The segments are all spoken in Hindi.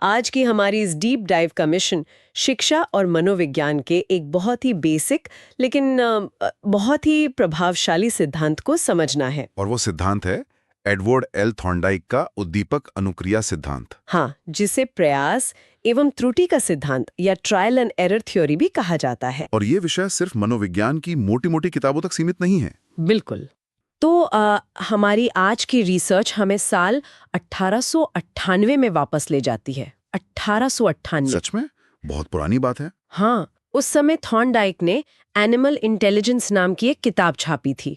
आज की हमारी इस डीप डाइव का मिशन शिक्षा और मनोविज्ञान के एक बहुत ही बेसिक लेकिन बहुत ही प्रभावशाली सिद्धांत को समझना है। और वो सिद्धांत है एडवर्ड एल थॉर्नडाइक का उद्दीपक अनुक्रिया सिद्धांत। हाँ, जिसे प्रयास एवं त्रुटि का सिद्धांत या ट्रायल एंड एरर थ्योरी भी कहा जाता है। और ये विषय सिर्फ मनोविज्ञान की मोटी मोटी किताबों तक सीमित नहीं है। बिल्कुल। तो हमारी आज की रिसर्च हमें साल 1898 में वापस ले जाती है। 1898। सच में बहुत पुरानी बात है। हाँ, उस समय थॉर्नडाइक ने एनिमल इंटेलिजेंस नाम की एक किताब छापी थी।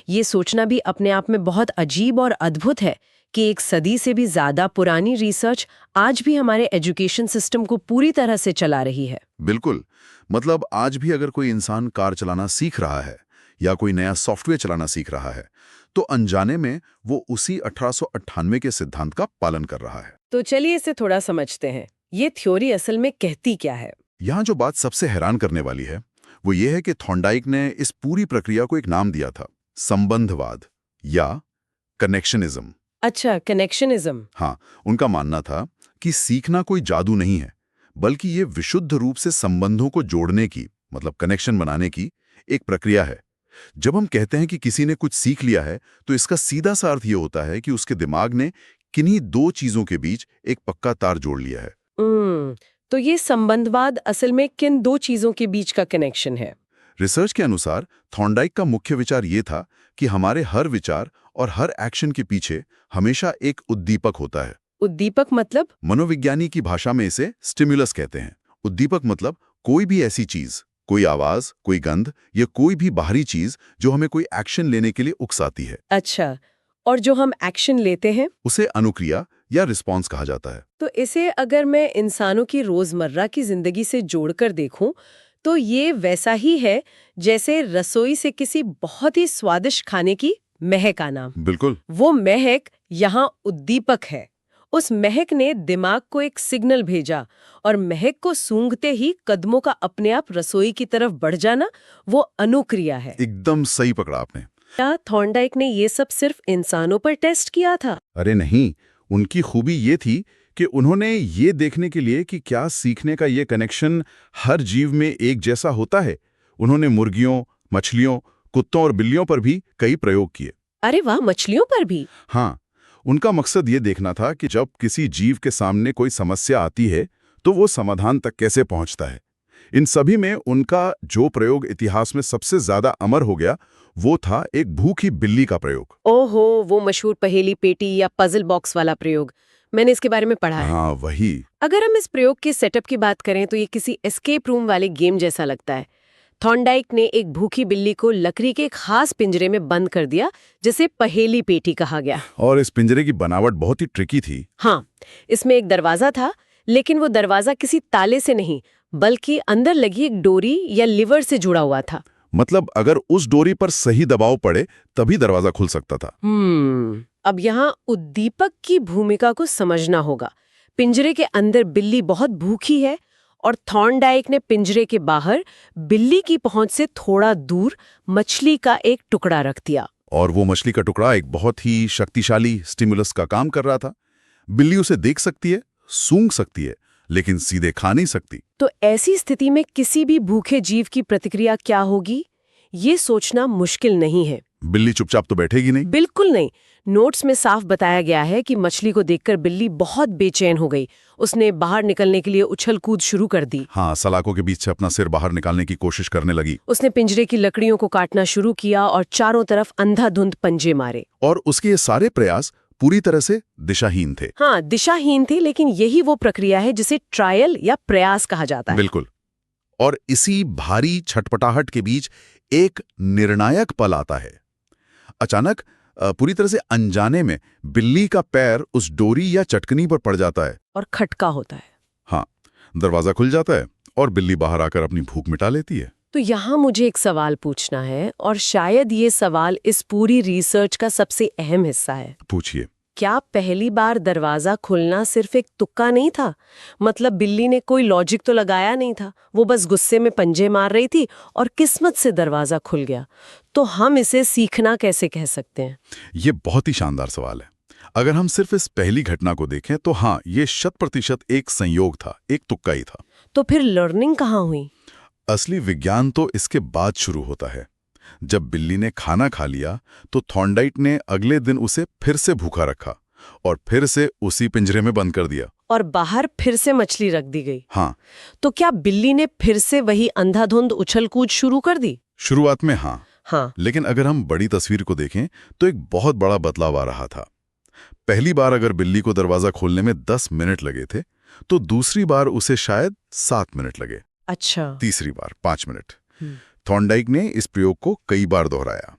ये सोचना भी अपने आप में बहुत अजीब और अद्भुत है कि एक सदी से भी ज्यादा पुरानी रिसर्च आज भी हमारे एजुकेशन सिस्टम को पूरी तरह से चला रही है। बिल्कुल, मतलब आज भी अगर कोई इंसान कार चलाना सीख रहा है या कोई नया सॉफ्टवेयर चलाना सीख रहा है तो अनजाने में वो उसी 1898 के सिद्धांत का पालन कर रहा है। तो चलिए इसे थोड़ा समझते हैं। ये थ्योरी असल में कहती क्या है? यहाँ जो बात सबसे हैरान करने वाली है वो ये है कि थॉर्नडाइक ने इस पूरी प्रक्रिया को एक नाम दिया था, संबंधवाद या कनेक्शनिज्म। अच्छा, कनेक्शनिज्म। हाँ, उनका मानना था कि सीखना कोई जादू नहीं है, बल्कि ये विशुद्ध रूप से संबंधों को जोड़ने की, मतलब कनेक्शन बनाने की एक प्रक्रिया है। जब हम कहते हैं कि किसी ने कुछ सीख लिया है तो इसका सीधा सा अर्थ ये होता है कि उसके दिमाग ने किन्हीं दो चीजों के बीच एक पक्का तार जोड़ लिया है। तो ये संबंधवाद असल में किन दो चीजों के बीच का कनेक्शन है? रिसर्च के अनुसार थॉर्नडाइक का मुख्य विचार ये था कि हमारे हर विचार और हर एक्शन के पीछे हमेशा एक उद्दीपक होता है। उद्दीपक मतलब? मनोविज्ञानी की भाषा में इसे स्टिमुलस कहते हैं। उद्दीपक मतलब कोई भी ऐसी चीज, कोई आवाज, कोई गंध या कोई भी बाहरी चीज जो हमें कोई एक्शन लेने के लिए उकसाती है। अच्छा, और जो हम एक्शन लेते हैं उसे अनुक्रिया या रिस्पॉन्स कहा जाता है। तो इसे अगर मैं इंसानों की रोजमर्रा की जिंदगी से जोड़कर देखूं तो ये वैसा ही है जैसे रसोई से किसी बहुत ही स्वादिष्ट खाने की महक आना। बिल्कुल। वो महक यहाँ उद्दीपक है। उस महक ने दिमाग को एक सिग्नल भेजा और महक को सूंघते ही कदमों का अपने आप रसोई की तरफ बढ़ जाना, वो अनुक्रिया है। एकदम सही पकड़ा आपने। क्या थॉर्नडाइक ने ये सब सिर्फ इंसानों पर टेस्ट किया था? अरे नहीं, उनकी खूबी ये थी कि उन्होंने ये देखने के लिए कि क्या सीखने का ये कनेक्शन हर जीव में एक जैसा होता है, उन्होंने मुर्गियों, मछलियों, कुत्तों और बिल्लियों पर भी कई प्रयोग किए। अरे वाह, मछलियों पर भी? हाँ, उनका मकसद ये देखना था कि जब किसी जीव के सामने कोई समस्या आती है तो वो समाधान तक कैसे पहुंचता है। इन सभी में उनका जो प्रयोग इतिहास में सबसे ज्यादा अमर हो गया वो था एक भूखी बिल्ली का प्रयोग। ओहो, वो मशहूर पहेली पेटी या पजल बॉक्स वाला प्रयोग। मैंने इसके बारे में पढ़ा है। हाँ, वही। अगर हम इस प्रयोग के सेटअप की बात करें तो ये किसी एस्केप रूम वाले गेम जैसा लगता है। थॉर्नडाइक ने एक भूखी बिल्ली को लकड़ी के खास पिंजरे में बंद कर दिया जिसे पहेली पेटी कहा गया। और इस पिंजरे की बनावट बहुत ही ट्रिकी थी। हाँ, इसमें एक दरवाजा था, लेकिन वो दरवाजा किसी ताले से नहीं बल्कि अंदर लगी एक डोरी या लीवर से जुड़ा हुआ था। मतलब अगर उस डोरी पर सही दबाव पड़े तभी दरवाजा खुल सकता था। अब यहाँ उद्दीपक की भूमिका को समझना होगा। पिंजरे के अंदर बिल्ली बहुत भूखी है और थॉर्नडाइक ने पिंजरे के बाहर बिल्ली की पहुंच से थोड़ा दूर मछली का एक टुकड़ा रख दिया। और वो मछली का टुकड़ा एक बहुत ही शक्तिशाली स्टिमुलस का काम कर रहा था। बिल्ली उसे देख सकती है, सूंघ सकती है, लेकिन सीधे खा नहीं सकती। तो ऐसी स्थिति में किसी भी भूखे जीव की प्रतिक्रिया क्या होगी, ये सोचना मुश्किल नहीं है। बिल्ली चुपचाप तो बैठेगी नहीं। बिल्कुल नहीं। नोट्स में साफ बताया गया है कि मछली को देखकर बिल्ली बहुत बेचैन हो गई। उसने बाहर निकलने के लिए उछल कूद शुरू कर दी। हाँ, सलाखों के बीच से अपना सिर बाहर निकालने की कोशिश करने लगी। उसने पिंजरे की लकड़ियों को काटना शुरू किया और चारों तरफ अंधाधुंध पंजे मारे। और उसके ये सारे प्रयास पूरी तरह से दिशाहीन थे। हाँ, दिशाहीन थे, लेकिन यही वो प्रक्रिया है जिसे ट्रायल या प्रयास कहा जाता है। बिल्कुल। और इसी भारी छटपटाहट के बीच एक निर्णायक पल आता है। अचानक पूरी तरह से अनजाने में बिल्ली का पैर उस डोरी या चटकनी पर पड़ जाता है और खटका होता है। हाँ, दरवाजा खुल जाता है और बिल्ली बाहर आकर अपनी भूख मिटा लेती है। तो यहाँ मुझे एक सवाल पूछना है और शायद ये सवाल इस पूरी रिसर्च का सबसे अहम हिस्सा है। पूछिए। क्या पहली बार दरवाजा खुलना सिर्फ एक तुक्का नहीं था? मतलब बिल्ली ने कोई लॉजिक तो लगाया नहीं था, वो बस गुस्से में पंजे मार रही थी और किस्मत से दरवाजा खुल गया। तो हम इसे सीखना कैसे कह सकते हैं? ये बहुत ही शानदार सवाल है। अगर हम सिर्फ इस पहली घटना को देखें तो हाँ, ये 100% एक संयोग था, एक तुक्का ही था। तो फिर लर्निंग कहाँ हुई? असली विज्ञान तो इसके बाद शुरू होता है। जब बिल्ली ने खाना खा लिया तो थॉर्नडाइक ने अगले दिन उसे फिर से भूखा रखा और फिर से उसी पिंजरे में बंद कर दिया। और बाहर फिर से मछली रख दी गई। हाँ, तो क्या बिल्ली ने फिर से वही अंधाधुंध उछल कूद शुरू कर दी? शुरुआत में हाँ, हाँ। लेकिन अगर हम बड़ी तस्वीर को देखें तो एक बहुत बड़ा बदलाव आ रहा था। पहली बार अगर बिल्ली को दरवाजा खोलने में 10 मिनट लगे थे, तो दूसरी बार उसे शायद 7 मिनट लगे। अच्छा। तीसरी बार 5 मिनट। थॉर्नडाइक ने इस प्रयोग को कई बार दोहराया।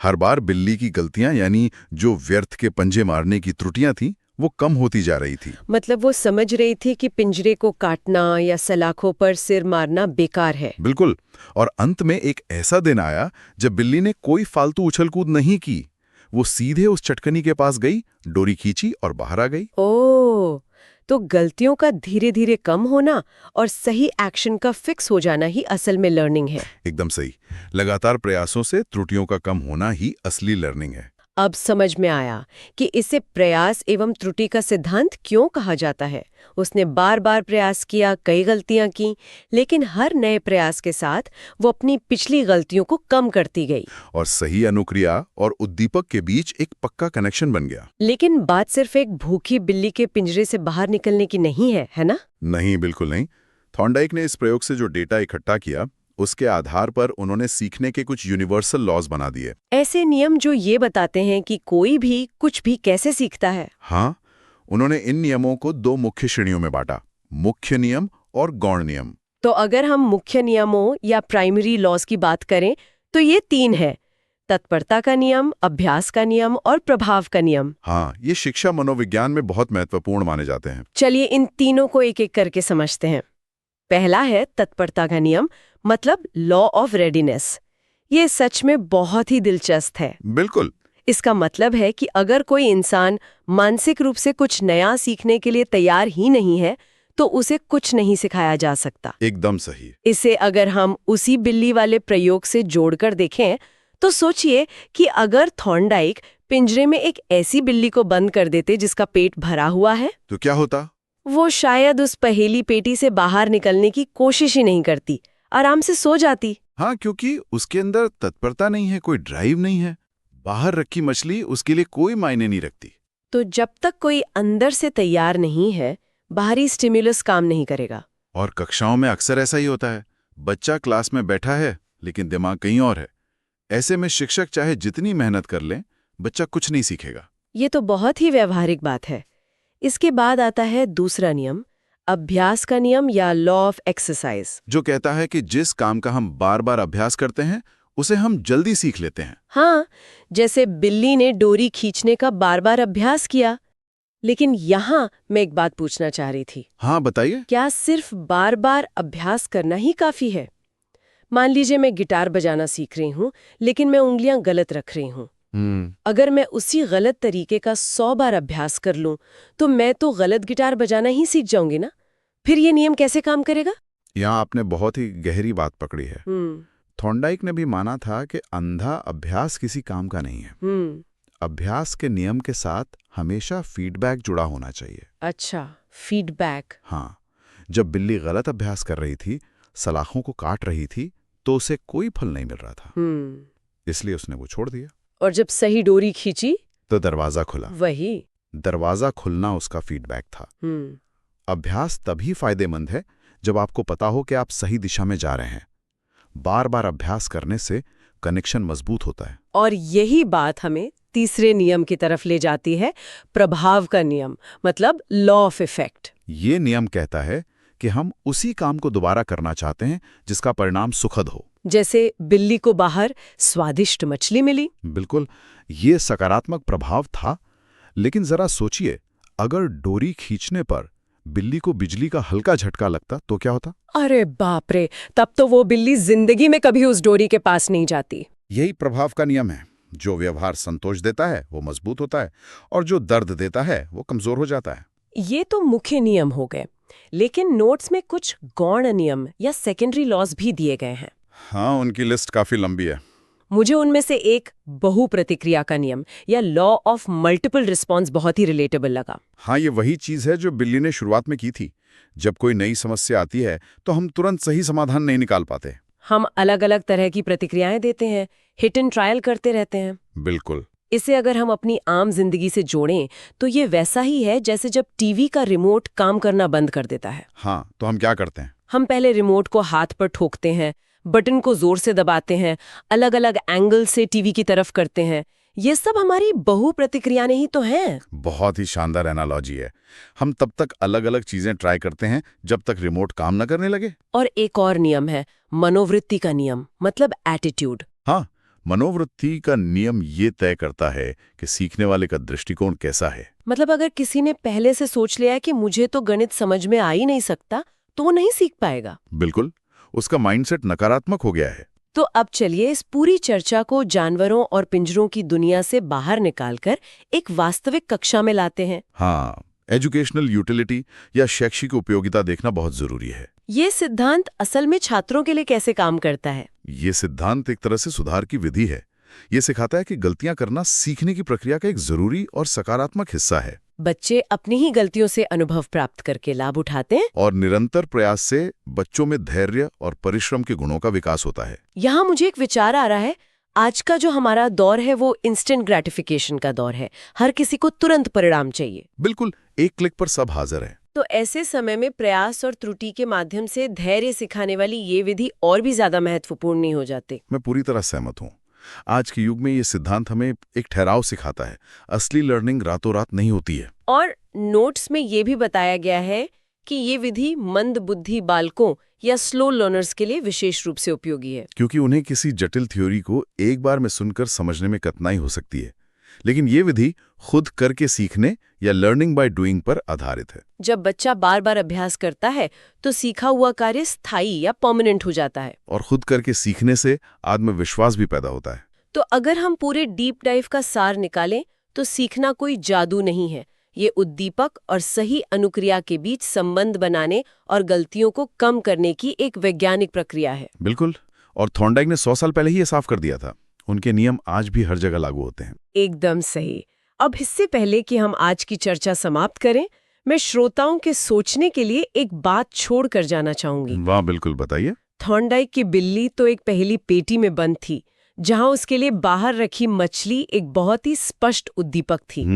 हर बार बिल्ली की गलतियां, यानी जो व्यर्थ के पंजे मारने की त्रुटियां थीं, वो कम होती जा रही थी। मतलब वो समझ रही थी कि पिंजरे को काटना या सलाखों पर सिर मारना बेकार है। बिल्कुल। और अंत में एक ऐसा दिन आया जब बिल्ली ने कोई फालतू उछलकूद नहीं की। वो सीधे उस चटकनी के पास गई, डोरी खींची और बाहर आ गई। ओह, तो गलतियों का धीरे धीरे कम होना और सही एक्शन का फिक्स हो जाना ही असल में लर्निंग है। एकदम सही। लगातार प्रयासों से त्रुटियों का कम होना ही असली लर्निंग है। अब समझ में आया कि इसे प्रयास एवं त्रुटि का सिद्धांत क्यों कहा जाता है। उसने बार बार प्रयास किया, कई गलतियां की, लेकिन हर नए प्रयास के साथ वो अपनी पिछली गलतियों को कम करती गई। और सही अनुक्रिया और उद्दीपक के बीच एक पक्का कनेक्शन बन गया। लेकिन बात सिर्फ एक भूखी बिल्ली के पिंजरे से बाहर निकलने की नहीं है ना? नहीं, बिल्कुल नहीं। थॉर्नडाइक ने इस प्रयोग से जो डेटा इकट्ठा किया, उसके आधार पर उन्होंने सीखने के कुछ यूनिवर्सल लॉज बना दिए। ऐसे नियम जो ये बताते हैं कि कोई भी कुछ भी कैसे सीखता है। हाँ, उन्होंने इन नियमों को 2 मुख्य श्रेणियों में बांटा, मुख्य नियम और गौण नियम। तो अगर हम मुख्य नियमों या प्राइमरी लॉज की बात करें तो ये 3 है: तत्परता का नियम, अभ्यास का नियम और प्रभाव का नियम। हाँ, ये शिक्षा मनोविज्ञान में बहुत महत्वपूर्ण माने जाते हैं। चलिए इन तीनों को एक एक करके समझते हैं। पहला है तत्परता का नियम, मतलब लॉ ऑफ रेडीनेस। ये सच में बहुत ही दिलचस्प है। बिल्कुल। इसका मतलब है कि अगर कोई इंसान मानसिक रूप से कुछ नया सीखने के लिए तैयार ही नहीं है, तो उसे कुछ नहीं सिखाया जा सकता। एकदम सही। इसे अगर हम उसी बिल्ली वाले प्रयोग से जोड़कर देखें, तो सोचिए कि अगर थॉर्नडाइक पिंजरे में एक ऐसी बिल्ली को बंद कर देते जिसका पेट भरा हुआ है, तो क्या होता? वो शायद उस पहेली पेटी से बाहर निकलने की कोशिश ही नहीं करती, आराम से सो जाती। हाँ, क्योंकि उसके अंदर तत्परता नहीं है, कोई ड्राइव नहीं है। बाहर रखी मछली उसके लिए कोई मायने नहीं रखती। तो जब तक कोई अंदर से तैयार नहीं है, बाहरी स्टिमुलस काम नहीं करेगा। और कक्षाओं में अक्सर ऐसा ही होता है। बच्चा क्लास में बैठा है, लेकिन दिमाग कहीं और है। ऐसे में शिक्षक चाहे जितनी मेहनत कर ले, बच्चा कुछ नहीं सीखेगा। ये तो बहुत ही व्यवहारिक बात है। इसके बाद आता है दूसरा नियम, अभ्यास का नियम या लॉ ऑफ एक्सरसाइज, जो कहता है कि जिस काम का हम बार बार अभ्यास करते हैं, उसे हम जल्दी सीख लेते हैं। हाँ, जैसे बिल्ली ने डोरी खींचने का बार बार अभ्यास किया। लेकिन यहाँ मैं एक बात पूछना चाह रही थी। हाँ, बताइए। क्या सिर्फ बार बार अभ्यास करना ही काफी है? मान लीजिए मैं गिटार बजाना सीख रही हूँ, लेकिन मैं उंगलियां गलत रख रही हूँ। अगर मैं उसी गलत तरीके का 100 बार अभ्यास कर लूं, तो मैं तो गलत गिटार बजाना ही सीख जाऊंगी ना। फिर ये नियम कैसे काम करेगा? यहाँ आपने बहुत ही गहरी बात पकड़ी है। थॉर्नडाइक ने भी माना था कि अंधा अभ्यास किसी काम का नहीं है। अभ्यास के नियम के साथ हमेशा फीडबैक जुड़ा होना चाहिए। अच्छा, फीडबैक। हाँ, जब बिल्ली गलत अभ्यास कर रही थी, सलाखों को काट रही थी, तो उसे कोई फल नहीं मिल रहा था। इसलिए उसने वो छोड़ दिया। और जब सही डोरी खींची तो दरवाजा खुला। वही दरवाजा खुलना उसका फीडबैक था। अभ्यास तभी फायदेमंद है जब आपको पता हो कि आप सही दिशा में जा रहे हैं। बार बार अभ्यास करने से कनेक्शन मजबूत होता है। और यही बात हमें तीसरे नियम की तरफ ले जाती है, प्रभाव का नियम, मतलब लॉ ऑफ इफेक्ट। ये नियम कहता है कि हम उसी काम को दोबारा करना चाहते हैं जिसका परिणाम सुखद हो। जैसे बिल्ली को बाहर स्वादिष्ट मछली मिली। बिल्कुल, ये सकारात्मक प्रभाव था। लेकिन जरा सोचिए, अगर डोरी खींचने पर बिल्ली को बिजली का हल्का झटका लगता तो क्या होता? अरे बाप रे, तब तो वो बिल्ली जिंदगी में कभी उस डोरी के पास नहीं जाती। यही प्रभाव का नियम है। जो व्यवहार संतोष देता है वो मजबूत होता है, और जो दर्द देता है वो कमजोर हो जाता है। ये तो मुख्य नियम हो गए, लेकिन नोट्स में कुछ गौण नियम या सेकेंडरी लॉज भी दिए गए हैं। हाँ, उनकी लिस्ट काफी लंबी है। मुझे उनमें से एक बहुप्रतिक्रिया का नियम या लॉ ऑफ मल्टीपल रिस्पॉन्स बहुत ही रिलेटेबल लगा। हाँ, ये वही चीज़ है जो बिल्ली ने शुरुआत में की थी। जब कोई नई समस्या आती है तो हम तुरंत सही समाधान नहीं निकाल पाते। हम अलग अलग तरह की प्रतिक्रियाएं देते हैं, हिट एंड ट्रायल करते रहते हैं। बिल्कुल। इसे अगर हम अपनी आम जिंदगी से जोड़ें तो ये वैसा ही है जैसे जब टीवी का रिमोट काम करना बंद कर देता है। हाँ, तो हम क्या करते हैं? हम पहले रिमोट को हाथ पर ठोकते हैं, बटन को जोर से दबाते हैं, अलग अलग एंगल से टीवी की तरफ करते हैं। ये सब हमारी बहु प्रतिक्रियाएं ही तो हैं। बहुत ही शानदार एनालॉजी है। हम तब तक अलग अलग चीजें ट्राई करते हैं जब तक रिमोट काम न करने लगे। और एक और नियम है, मनोवृत्ति का नियम, मतलब एटीट्यूड। हाँ, मनोवृत्ति का नियम ये तय करता है कि सीखने वाले का दृष्टिकोण कैसा है। मतलब अगर किसी ने पहले से सोच लिया है कि मुझे तो गणित समझ में आ ही नहीं सकता, तो वो नहीं सीख पाएगा। बिल्कुल, उसका माइंडसेट नकारात्मक हो गया है। तो अब चलिए इस पूरी चर्चा को जानवरों और पिंजरों की दुनिया से बाहर निकालकर एक वास्तविक कक्षा में लाते हैं। हाँ, एजुकेशनल यूटिलिटी या शैक्षिक उपयोगिता देखना बहुत जरूरी है। ये सिद्धांत असल में छात्रों के लिए कैसे काम करता है? ये सिद्धांत एक तरह से सुधार की विधि है। ये सिखाता है कि गलतियां करना सीखने की प्रक्रिया का एक जरूरी और सकारात्मक हिस्सा है। बच्चे अपनी ही गलतियों से अनुभव प्राप्त करके लाभ उठाते हैं और निरंतर प्रयास से बच्चों में धैर्य और परिश्रम के गुणों का विकास होता है। यहाँ मुझे एक विचार आ रहा है, आज का जो हमारा दौर है वो इंस्टेंट ग्रेटिफिकेशन का दौर है। हर किसी को तुरंत परिणाम चाहिए। बिल्कुल, एक क्लिक पर सब हाजिर है। तो ऐसे समय में प्रयास और त्रुटि के माध्यम से धैर्य सिखाने वाली ये विधि और भी ज्यादा महत्वपूर्ण नहीं हो जाती? मैं पूरी तरह सहमत हूँ। आज के युग में ये सिद्धांत हमें एक ठहराव सिखाता है। असली लर्निंग रातों रात नहीं होती है। और नोट्स में ये भी बताया गया है कि ये विधि मंद बुद्धि बालकों या स्लो लर्नर्स के लिए विशेष रूप से उपयोगी है, क्योंकि उन्हें किसी जटिल थ्योरी को एक बार में सुनकर समझने में कठिनाई हो सकती है। लेकिन ये विधि खुद करके सीखने या लर्निंग बाय डूइंग पर आधारित है। जब बच्चा बार बार अभ्यास करता है तो सीखा हुआ कार्य स्थायी या परमानेंट हो जाता है। और खुद करके सीखने से आत्मविश्वास भी पैदा होता है। तो अगर हम पूरे डीप डाइव का सार निकालें तो सीखना कोई जादू नहीं है। ये उद्दीपक और सही अनुक्रिया के बीच संबंध बनाने और गलतियों को कम करने की एक वैज्ञानिक प्रक्रिया है। बिल्कुल, और थॉर्नडाइक ने 100 साल पहले ही ये साफ कर दिया था। उनके नियम आज भी हर जगह लागू होते हैं। एकदम सही। अब इससे पहले कि हम आज की चर्चा समाप्त करें, मैं श्रोताओं के सोचने के लिए एक बात छोड़ कर जाना चाहूंगी। वाह, बिल्कुल, बताइए। थॉर्नडाइक की बिल्ली तो एक पहेली पेटी में बंद थी, जहां उसके लिए बाहर रखी मछली एक बहुत ही स्पष्ट उद्दीपक थी।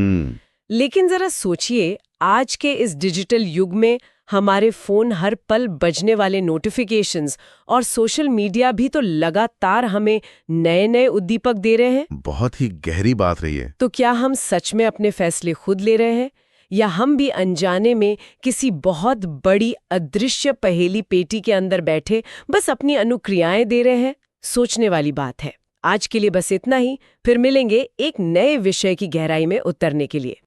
लेकिन जरा सोचिए, आज के इस डिजिटल युग में हमारे फोन हर पल बजने वाले नोटिफिकेशंस और सोशल मीडिया भी तो लगातार हमें नए नए उद्दीपक दे रहे हैं। बहुत ही गहरी बात रही है। तो क्या हम सच में अपने फैसले खुद ले रहे हैं, या हम भी अनजाने में किसी बहुत बड़ी अदृश्य पहेली पेटी के अंदर बैठे बस अपनी अनुक्रियाएं दे रहे हैं? सोचने वाली बात है। आज के लिए बस इतना ही, फिर मिलेंगे एक नए विषय की गहराई में उतरने के लिए।